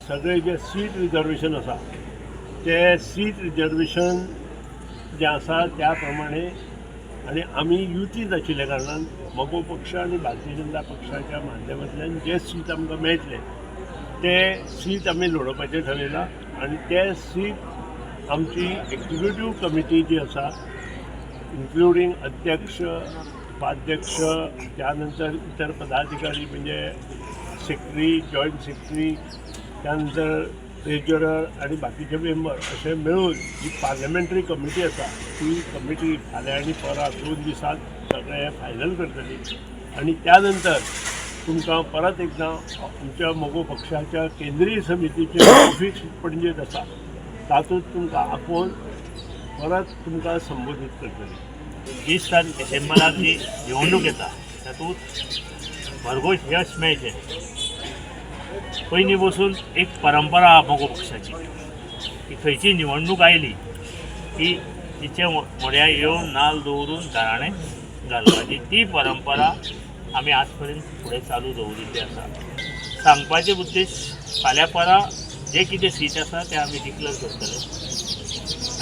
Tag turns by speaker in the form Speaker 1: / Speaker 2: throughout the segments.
Speaker 1: सगळे जे seat reservation आसा ते सीट रिजर्वेशन जे आसा त्या प्रमाणे आणि आमी युतीत आशिल्ल्या कारणान मगो पक्ष आणि भारतीय जनता पक्षाच्या माध्यमांतल्यान जे सीट आमकां मेळटले ते सीट आमी लडोवपाचें ठरयलां आणि ते सीट आमची एक्झिक्युटीव कमिटी जी आसा इन्क्लुडींग अध्यक्ष उपाध्यक्ष त्यानंतर इतर पदाधिकारी म्हणजे सेक्रेटरी जॉईंट सेक्रेटरी त्यानंतर ट्रेजरर आणि बाकीचे मेंबर असे मिळून जी पार्लमेंटरी कमिटी आसा ती कमिटी फाल्यां आनी परत 2 दिसांत सगळे फायनल करतली आणि त्यानंतर तुमकां परत एकदां आमच्या मगो पक्षाच्या केंद्रीय समितीचे ऑफिस पणजेत आसा तातूंत तुमकां आपोवन परत तुमकां संबोधीत करतली।
Speaker 2: 20 तारीख डिसेंबराक जी निवडणूक येता तातूंत भरघोस यश मेळचें। पयलीं बसून एक परंपरा आहा मगो पक्षाची की खंयची निवडणूक आयली की तिचे म्हऱ्या येवन नाल्ल दवरून घराणें घालपाची ती परंपरा आमी आज पर्यंत फुडें चालू दवरिल्ली आसा। सांगपाचे उद्देश फाल्यां परा जे कितें सीट आसा ते आमी डिक्लेअर करतले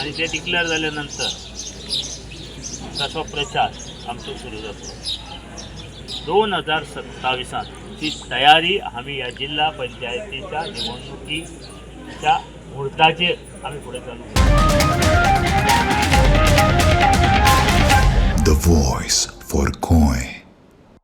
Speaker 2: आनी ते डिक्लेअर जाल्या नंतर ताचो प्रचार आमचो सुरू जातलो। 2027 ची तयारी आम्ही या जिल्हा पंचायतीच्या निवडणुकीच्या मुहूर्ताचेर आम्ही पुढे चालू
Speaker 3: The voice for Coin.